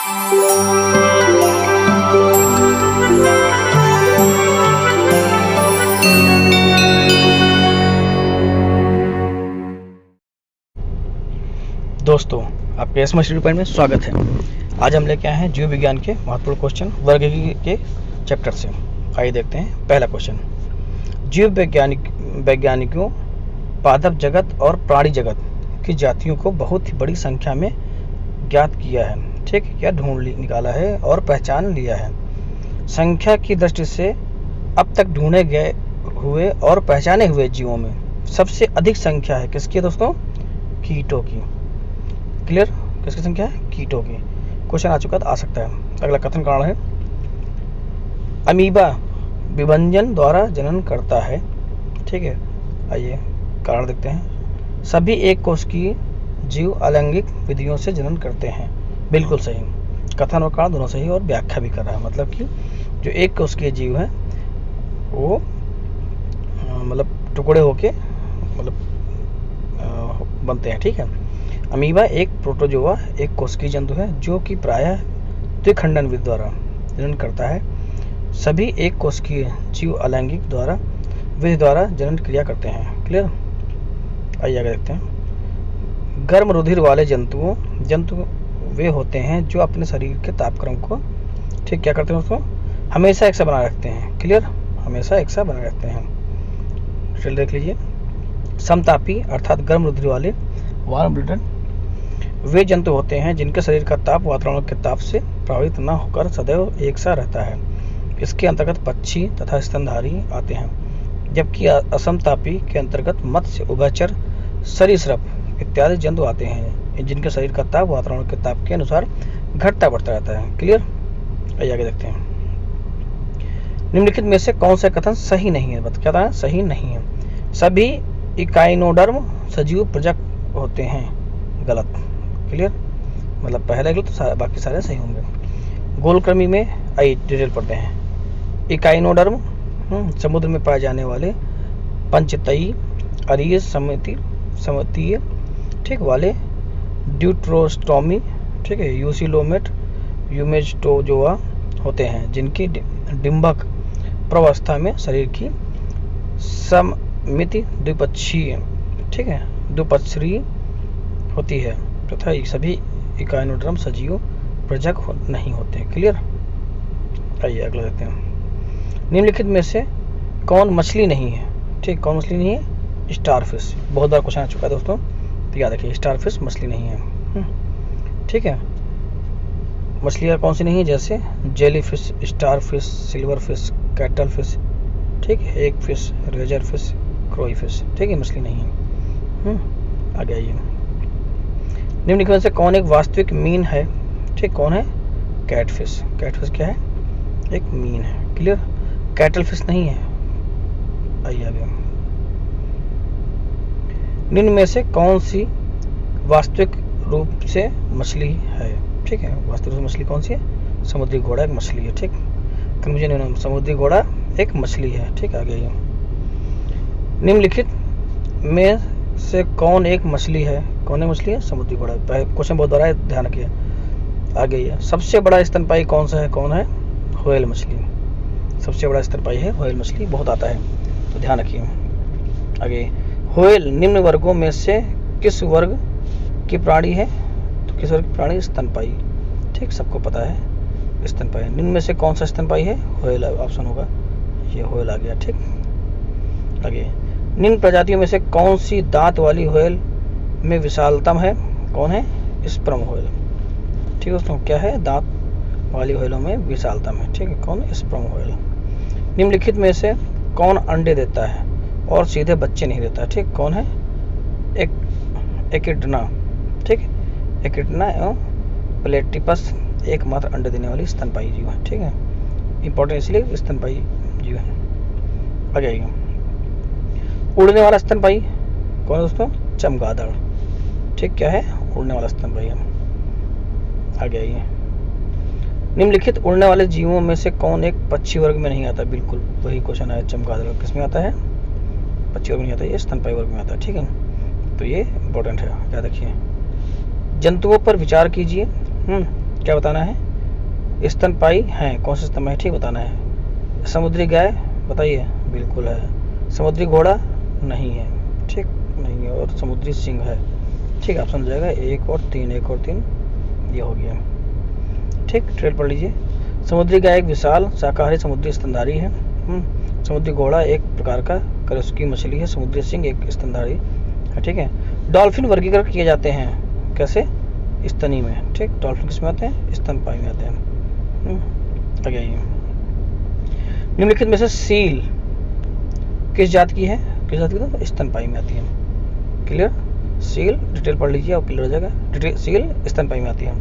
दोस्तों, आपके SMS study point में स्वागत है। आज हम लेके आए हैं जीव विज्ञान के महत्वपूर्ण क्वेश्चन वर्ग के चैप्टर से। आइए देखते हैं पहला क्वेश्चन। जीव वैज्ञानिकों पादप जगत और प्राणी जगत की जातियों को बहुत ही बड़ी संख्या में ज्ञात किया है, ठीक, या ढूंढ निकाला है और पहचान लिया है। संख्या की दृष्टि से अब तक ढूंढे गए हुए और पहचाने हुए जीवों में सबसे अधिक संख्या है किसकी दोस्तों? कीटों की। क्लियर? किसकी संख्या है? कीटों की। क्वेश्चन आ चुका आ सकता है। अगला कथन कारण है, अमीबा विभंजन द्वारा जनन करता है, ठीक है। आइए कारण देखते हैं। सभी एक कोशिकीय जीव अलैंगिक विधियों से जनन करते हैं। बिल्कुल सही। कथन और कारण दोनों सही और व्याख्या भी कर रहा है। मतलब कि जो एक कोशिकीय जीव है वो मतलब टुकड़े होके मतलब बनते हैं, ठीक है। अमीबा एक प्रोटोजोआ एक कोशिकीय जंतु है जो कि प्रायः द्विखंडन विधि द्वारा जनन करता है। सभी एक कोशिकीय जीव अलैंगिक विधि द्वारा जनन क्रिया करते हैं। क्लियर? आइए आगे देखते हैं। गर्म रुधिर वाले जंतु वे होते हैं जो अपने शरीर के तापक्रम को, ठीक, क्या करते हैं उसको? हमेशा एक सा बनाए रखते हैं। क्लियर? हमेशा एक सा बनाए रखते हैं। चलिए देख लीजिए। समतापी अर्थात गर्म रुधिर वाले वार्म ब्लडेड वे जंतु होते हैं जिनके शरीर का ताप वातावरण के ताप से प्रभावित न होकर सदैव एक सा रहता है। इसके अंतर्गत पक्षी तथा स्तनधारी आते हैं, जबकि असमतापी के अंतर्गत मत्स्य, उभयचर, सरीसृप इत्यादि जंतु आते हैं जिनके शरीर का ताप वातावरण के ताप के अनुसार घटता बढ़ता रहता है। क्लियर? आइए आगे देखते हैं। निम्नलिखित में से कौन सा कथन सही नहीं है? क्या था? सही नहीं है। सभी इकाइनोडर्म सजीव प्रजक होते हैं। गलत। क्लियर? मतलब पहले गलत तो बाकी सारे सही होंगे। गोलक्रमी में आइए डिटेल पढ़ते हैं। इकाइनोडर्म समुद्र में पाए जाने वाले पंचतई अरीय समतीय, ठीक, वाले ड्यूट्रोस्टोमी, ठीक है, यूसिलोमेट यूमेस्टोजोआ होते हैं जिनकी डिंबक प्रवस्था में शरीर की सममिति द्विपक्षीय, ठीक है, द्विपक्षीय होती है तथा सभी इकाइनोडर्म सजीव प्रजक नहीं होते। क्लियर? आइए अगला देखते हैं। निम्नलिखित में से कौन मछली नहीं है? ठीक, कौन मछली नहीं है? स्टारफिश। बहुत बार क्वेश्चन आ चुका है दोस्तों, तो याद रखिए स्टारफिश मछली नहीं है। ठीक है। मछलियाँ कौन सी नहीं है? जैसे जेलीफिश, स्टारफिश, सिल्वरफिश, कैटलफिश, ठीक है, एग फिश, रेजर फिश, क्रोई फिश, ठीक है, मछली नहीं है। आगे आइए। निम्नलिखित में से कौन एक वास्तविक मीन है? ठीक, कौन है? कैटफिश। कैटफिश क्या है? एक मीन है। क्लियर? कैटलफिश नहीं है। आइए आगे। निम्न में से कौन सी वास्तविक रूप से मछली है? ठीक है, वास्तविक रूप से मछली कौन सी है? समुद्री घोड़ा एक मछली है। ठीक, तो मुझे नहीं, समुद्री घोड़ा एक मछली है। ठीक, आगे आइए। निम्नलिखित में से कौन एक मछली है? कौन एक मछली है? समुद्री घोड़ा। क्वेश्चन बहुत बड़ा है, ध्यान रखिए। आगे ये सबसे बड़ा स्तनपायी कौन सा है? कौन है? व्हेल मछली। सबसे बड़ा स्तनपायी है व्हेल मछली, बहुत आता है, तो ध्यान रखिए। आगे, व्हेल निम्न वर्गों में से किस वर्ग की प्राणी है? तो किस वर्ग की प्राणी? स्तनपायी। ठीक, सबको पता है स्तनपायी। निम्न में से कौन सा स्तनपायी है? व्हेल ऑप्शन होगा, ये व्हेल आ गया। ठीक, आगे, निम्न प्रजातियों में से कौन सी दांत वाली व्हेल में विशालतम है? कौन है? Sperm whale. ठीक दोस्तों, क्या है? दांत वाली व्हेलों में विशालतम है। ठीक है, कौन? Sperm whale. निम्नलिखित में से कौन अंडे देता है और सीधे बच्चे नहीं देता? ठीक, कौन है? एकिडना। ठीक, एकिडना एवं प्लेटिपस एकमात्र अंडे देने वाली स्तनपायी जीव है। ठीक है, इंपॉर्टेंट इसलिए स्तनपायी जीव है। आगे आइए। उड़ने वाला स्तनपायी कौन है दोस्तों? चमगादड़। ठीक, क्या है? उड़ने वाला स्तनपायी है। आगे आइए। निम्नलिखित उड़ने वाले जीवों में से कौन एक पक्षी वर्ग में नहीं आता? बिल्कुल वही क्वेश्चन है, चमगादड़ किस में आता है? पक्षी वर्ग में नहीं आता, ये स्तनपायी वर्ग में आता है। ठीक है, तो ये इंपॉर्टेंट है, याद रखिए। जंतुओं पर विचार कीजिए। क्या बताना है? स्तनपायी हैं, कौन से स्तनपायी, ठीक बताना है। समुद्री गाय बताइए, बिल्कुल है। समुद्री घोड़ा नहीं है, ठीक नहीं है। और समुद्री सिंह है, ठीक। ऑप्शन हो जाएगा 1 और 3, 1 और 3 ये हो गया, ठीक। ट्रेड पढ़ लीजिए। समुद्री गाय एक विशाल शाकाहारी समुद्री स्तनधारी है। समुद्री घोड़ा एक प्रकार का करस्की मछली है। समुद्री सिंह एक स्तनधारी है, ठीक है। डॉल्फिन वर्गीकरण किए जाते हैं कैसे? स्तनी में, ठीक। डॉल्फिन किस में आते हैं? स्तनपायी में आते हैं। आगे आइए। निम्नलिखित में से सील किस जात की है? किस जात की? तो स्तनपायी में आती है। क्लियर? सील डिटेल पढ़ लीजिए और क्लियर हो जाएगा। डिटेल सील स्तनपायी में आती है।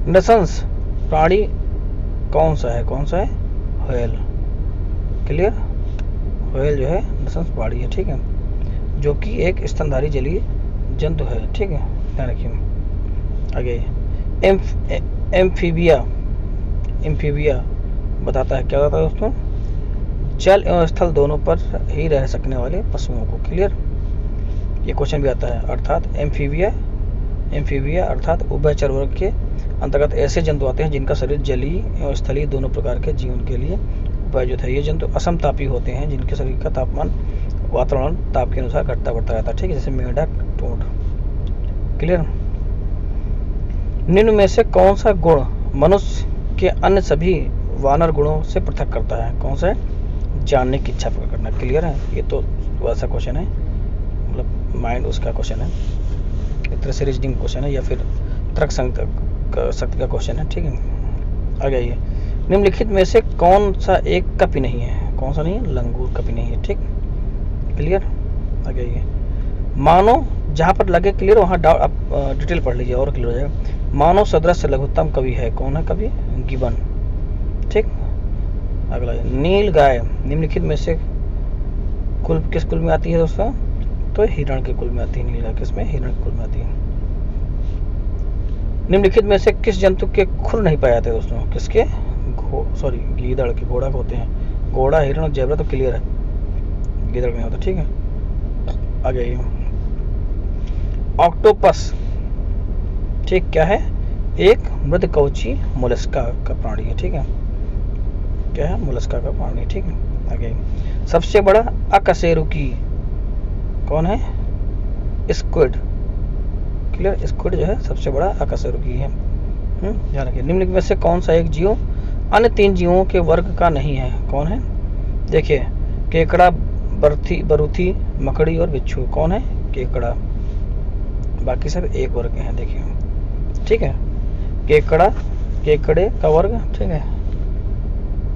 नसंस प्राणी कौन सा है? कौन सा है? व्हेल। क्लियर? व्हेल जो है नसंस प्राणी है, ठीक है, जो कि एक स्तनधारी जलीय जंतु है, ठीक है, ध्यान रखिए। आगे एम्फीबिया बताता है, क्या बताता है दोस्तों? जल एवं स्थल दोनों पर ही रह सकने वाले पशुओं को। क्लियर? ये क्वेश्चन भी आता है। अर्थात एम्फीबिया अर्थात उभयचर वर्ग के अंतर्गत ऐसे जंतु आते हैं जिनका शरीर जलीय एवं स्थलीय दोनों प्रकार के जीवन के लिए उपयुक्त है। ये जंतु असमतापी होते हैं, जिनके शरीर का तापमान वातावरण ताप के अनुसार घटता बढ़ता रहता है, ठीक है, जैसे मेंढक, टोड। क्लियर? निम्न में से कौन सा गुण मनुष्य के अन्य सभी वानर गुणों से पृथक करता है? कौन सा है? जानने की इच्छा प्रकट करना। क्लियर है? ये तो वैसा क्वेश्चन है, मतलब माइंड उसका क्वेश्चन है, एक तरह से रीजनिंग क्वेश्चन है या फिर तर्क शक्ति का क्वेश्चन है, ठीक है। आगे आइए। निम्नलिखित में से कौन सा एक कपि नहीं है? कौन सा नहीं है? लंगूर कपि नहीं है, ठीक। क्लियर? आगे आइए। मानव जहाँ पर लगे क्लियर वहाँ आप डिटेल पढ़ लीजिए और क्लियर हो जाएगा। मानव सदृश लघुत्तम कवि है, कौन है कवि? गिबन, ठीक। अगला नील गाय निम्नलिखित में से कुल किस कुल में आती है दोस्तों? तो हिरण के कुल में आती है। नील गाय किसमें? हिरण के कुल में आती है। निम्नलिखित में से किस जंतु के खुर नहीं पाए जाते दोस्तों? किसके? गीदड़ के। घोड़ा होते हैं, घोड़ा, हिरण और जेब्रा तो क्लियर है, गीदड़ नहीं होता, ठीक है। आगे आइए। ऑक्टोपस, ठीक, क्या है? एक मृदकवची मोलस्का का प्राणी है, ठीक है। क्या है? मोलस्का का प्राणी, ठीक है। आगे सबसे बड़ा अकशेरुकी कौन है? स्क्विड। क्लियर? स्क्विड जो है सबसे बड़ा अकशेरुकी है। ध्यान रखिए। निम्नलिखित में से कौन सा एक जीव अन्य 3 जीवों के वर्ग का नहीं है? कौन है? देखिए, केकड़ा, बरूथी, मकड़ी और बिच्छू। कौन है? केकड़ा। बाकी सब एक वर्ग के हैं, देखिए, ठीक है। केकड़े का वर्ग, ठीक है,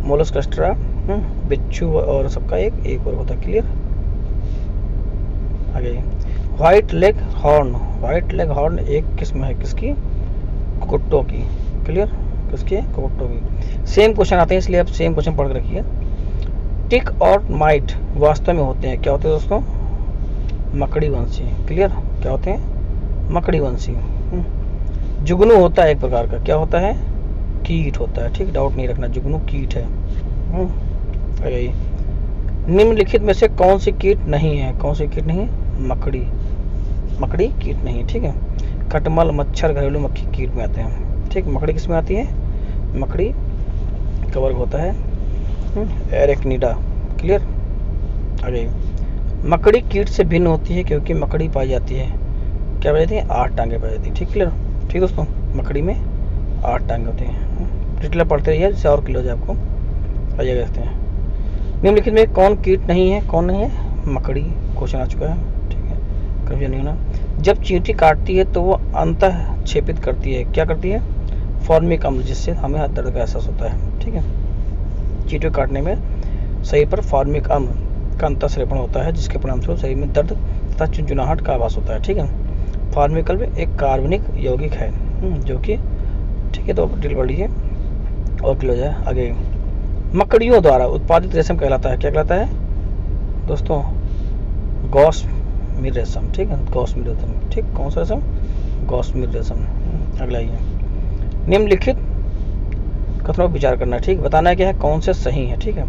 मोलस्कस्ट्रा, बिच्छू और सबका एक वर्ग होता है। क्लियर? आगे व्हाइट लेग हॉर्न एक किस्म है किसकी? कुक्कुटों की। क्लियर? किसकी? कुक्कुटों की। सेम क्वेश्चन आते हैं, इसलिए आप सेम क्वेश्चन पढ़ के रखिए। टिक और माइट वास्तव में होते हैं, क्या होते हैं दोस्तों? मकड़ी वंशी। क्लियर? क्या होते हैं? मकड़ी वंशी। जुगनू होता है एक प्रकार का, क्या होता है? कीट होता है, ठीक, डाउट नहीं रखना, जुगनू कीट है। निम्नलिखित में से कौन सी कीट नहीं है? कौन सी कीट नहीं है? मकड़ी कीट नहीं है, ठीक है। खटमल, मच्छर, घरेलू मक्खी कीट में आते हैं, ठीक। मकड़ी किस में आती है? मकड़ी का वर्ग होता है एरेक्निडा। क्लियर? आगे मकड़ी कीट से भिन्न होती है क्योंकि मकड़ी पाई जाती है, क्या पाई जाती है? 8 टांगे पाई जाती है, ठीक। क्लियर? ठीक दोस्तों, मकड़ी में 8 टांगे होते हैं। डिटेल पढ़ते रहिए जिससे और क्लियर हो जाए आपको। आइए देखते हैं। निम्नलिखित में कौन कीट नहीं है? कौन नहीं है? मकड़ी। क्वेश्चन आ चुका है, ठीक है, कभी नहीं होना। जब चींटी काटती है तो वो अंतः छेपित करती है, क्या करती है? फॉर्मिक अम्ल, जिससे हमें दर्द का एहसास होता है, ठीक है। चींटी काटने में शरीर पर फॉर्मिक अम्ल का अंतःश्रेपण होता है, जिसके परिणामस्वरूप शरीर में दर्द तथा चुनचुनाहट का आभास होता है, ठीक है। फॉर्मिक अम्ल एक कार्बनिक यौगिक है, जो कि, ठीक है, तो डिटेल पढ़ लीजिए और क्लियर हो जाए। आगे मकड़ियों द्वारा उत्पादित रेशम कहलाता है, क्या कहलाता है दोस्तों? गॉसमिर रेशम, ठीक है, गॉसमिर रेशम, ठीक। कौन सा रेशम? गॉसमिर रेशम। अगला ये निम्नलिखित कथनों पर विचार करना है, ठीक। बताना है क्या है, कौन से सही है, ठीक है,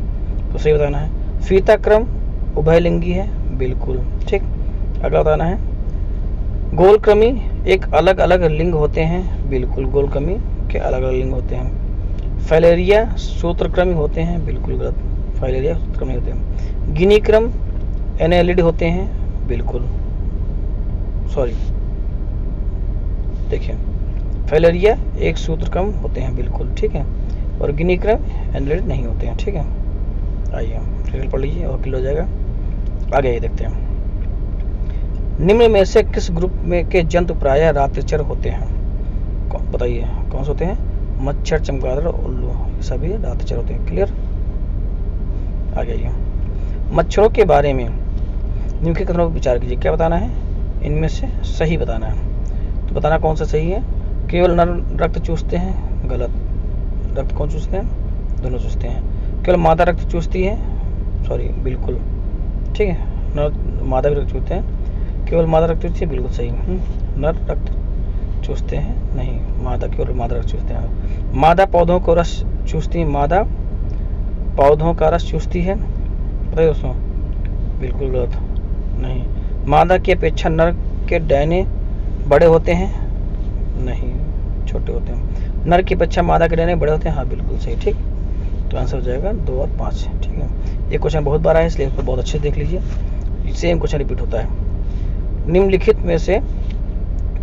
तो सही बताना है। फीताक्रम उभयलिंगी है, बिल्कुल, ठीक। अगला बताना है गोलक्रमी एक अलग अलग लिंग होते हैं, बिल्कुल, गोलक्रमी के अलग अलग लिंग होते हैं। फाइलेरिया सूत्रक्रमी होते हैं, बिल्कुल गलत। फाइलेरिया सूत्रक्रमी होते हैं। गिनीक्रम एनेलिड होते हैं, बिल्कुल सॉरी, देखिए फाइलेरिया एक सूत्रक्रम होते हैं, बिल्कुल ठीक है, और गिनीक्रम एनेलिड नहीं होते हैं, ठीक है। आइए फिर पढ़ लीजिए और क्लियर हो जाएगा। आगे ये देखते हैं, निम्न में से किस ग्रुप में के जंतु प्रायः रात्रिचर होते हैं? बताइए कौन से होते हैं? मच्छर, चमगादड़, उल्लू, ये सभी रात्रिचर होते हैं। क्लियर? आगे आइए, मच्छरों के बारे में निम्नलिखित कथनों पर विचार कीजिए। क्या बताना है? इनमें से सही बताना है। तो बताना कौन सा सही है? केवल नर रक्त चूसते हैं, गलत। रक्त कौन चूसते हैं? दोनों चूसते हैं। केवल मादा रक्त चूसती है, सॉरी, बिल्कुल ठीक है, नर मादा भी रक्त चूसते हैं। केवल मादा रक्त चूसती है, बिल्कुल सही। नर रक्त चूसते हैं नहीं, मादा केवल मादा रक्त चूसते हैं। मादा पौधों को रस चूसती है, मादा पौधों का रस चूसती है, बताइए दोस्तों, बिल्कुल गलत नहीं। मादा की अपेक्षा नर के डैने बड़े होते हैं, नहीं, छोटे होते हैं। नर की अपेक्षा मादा के डैने बड़े होते हैं, हाँ बिल्कुल सही, ठीक। तो आंसर हो जाएगा 2 और 5, ठीक है। ये क्वेश्चन बहुत बार है, इसलिए इसको बहुत अच्छे से देख लीजिए, सेम क्वेश्चन रिपीट होता है। निम्नलिखित में से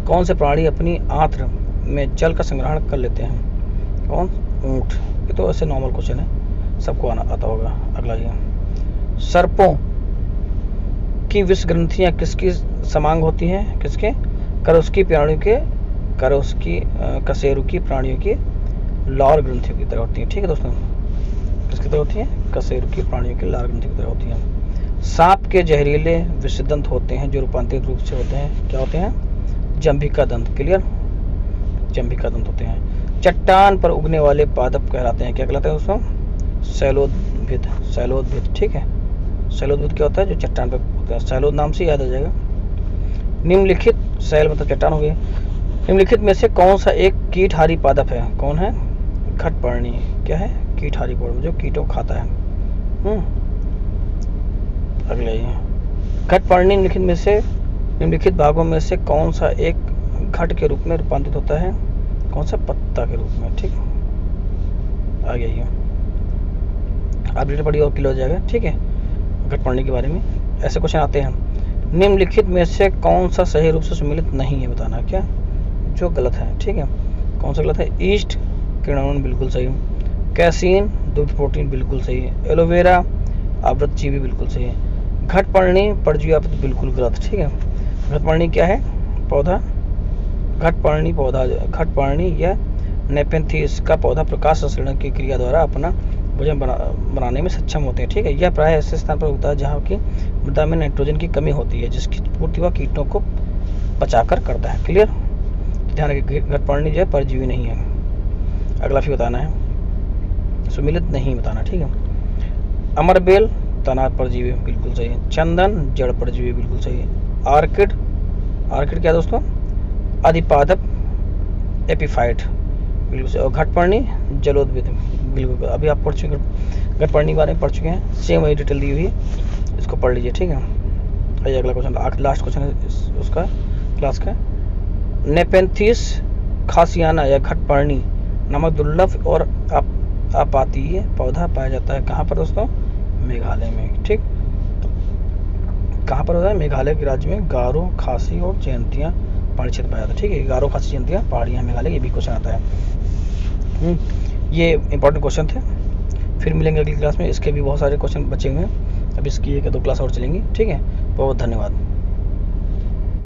कौन से प्राणी अपनी आंत्र में जल का संग्रहण कर लेते हैं? कौन? ऊंट। ये तो ऐसे नॉर्मल क्वेश्चन है, सबको आता होगा। अगला ये, सर्पों की विष ग्रंथियां किसकी समांग होती हैं? किसके? करोस्की प्राणियों के, कशेरुकी प्राणियों की लार ग्रंथियों की तरह होती है, ठीक है दोस्तों। किसकी तरह होती है? कशेरुकी प्राणियों की लार ग्रंथियों की तरह होती है। सांप के जहरीले विषदंत होते हैं जो रूपांतरित रूप से होते हैं, क्या होते हैं? जंभिका दंत। क्लियर? जंभिका दंत होते हैं। चट्टान पर उगने वाले पादप कहलाते हैं, क्या कहलाते हैं दोस्तों? शैलोद्भिद। शैलोद्भिद, ठीक है। शैलोद्भिद क्या होता है? जो चट्टान पर होता है, शैलोद नाम से याद आ जाएगा। निम्नलिखित, शैल मतलब चट्टान हो गई। निम्नलिखित में से कौन सा एक कीटहारी पादप है? कौन है? घटपर्णी। क्या है? कीटहारी पादप, जो कीटों को खाता है। अगले, घटपर्णी निम्नलिखित भागों में से कौन सा एक घट के रूप में रूपांतरित होता है? कौन सा? पत्ता के रूप में, ठीक। आगे आइए, आप डिटेल पढ़िए और क्लियर हो जाएगा, ठीक है, घटपर्णी के बारे में। ऐसे क्वेश्चन आते हैं। निम्नलिखित में से कौन सा सही रूप से सम्मिलित नहीं है? बताना, क्या जो गलत है, ठीक है। कौन सा गलत है? ईस्ट किण्वन, बिल्कुल सही। कैसीन दुग्ध प्रोटीन, बिल्कुल सही है। एलोवेरा आवृतजीवी, बिल्कुल सही है। घटपर्णी परजीवी, बिल्कुल गलत, ठीक है। घटपर्णी क्या है? पौधा। घटपर्णी पौधा, घटपर्णी या नेपेंथीस का पौधा प्रकाश संश्लेषण की क्रिया द्वारा अपना भोजन बनाने में सक्षम होते हैं, ठीक है। यह प्रायः ऐसे स्थान पर उगता है जहाँ की मृदा में नाइट्रोजन की कमी होती है, जिसकी पूर्ति वह कीटों को पचाकर करता है। क्लियर? ध्यान रखिए, घटपर्णी जो है परजीवी नहीं है। अगला फिर बताना है, सुमिलित नहीं बताना, ठीक है। अमरबेल तना परजीवी, बिल्कुल सही है। चंदन जड़ परजीवी, बिल्कुल सही है। आर्किड, आर्किड क्या दोस्तों? अधिपादप एपिफाइट, बिल्कुल सही। और घटपर्णी जलोद्भिद, बिल्कुल। अभी आप पढ़ चुके, घटपर्णी के बारे में पढ़ चुके हैं, सेम वही डिटेल दी हुई है, इसको पढ़ लीजिए, ठीक है। आइए अगला क्वेश्चन, लास्ट क्वेश्चन है उसका क्लास का। नेपेंथीस खासियाना या घटपर्णी नामक दुर्लभ और आपातीय पौधा पाया जाता है कहाँ पर दोस्तों? मेघालय में, ठीक। कहाँ पर होता है? मेघालय के राज्य में गारो, खासी और जयंतियाँ पहाड़ी क्षेत्र पाया जाता है, ठीक है। गारो, खासी, जयंतियाँ पहाड़ियाँ मेघालय, ये भी क्वेश्चन आता है। ये इंपॉर्टेंट क्वेश्चन थे। फिर मिलेंगे अगली क्लास में, इसके भी बहुत सारे क्वेश्चन बचे हुए हैं। अब इसकी 1 या 2 क्लास और चलेंगी, ठीक है। बहुत धन्यवाद।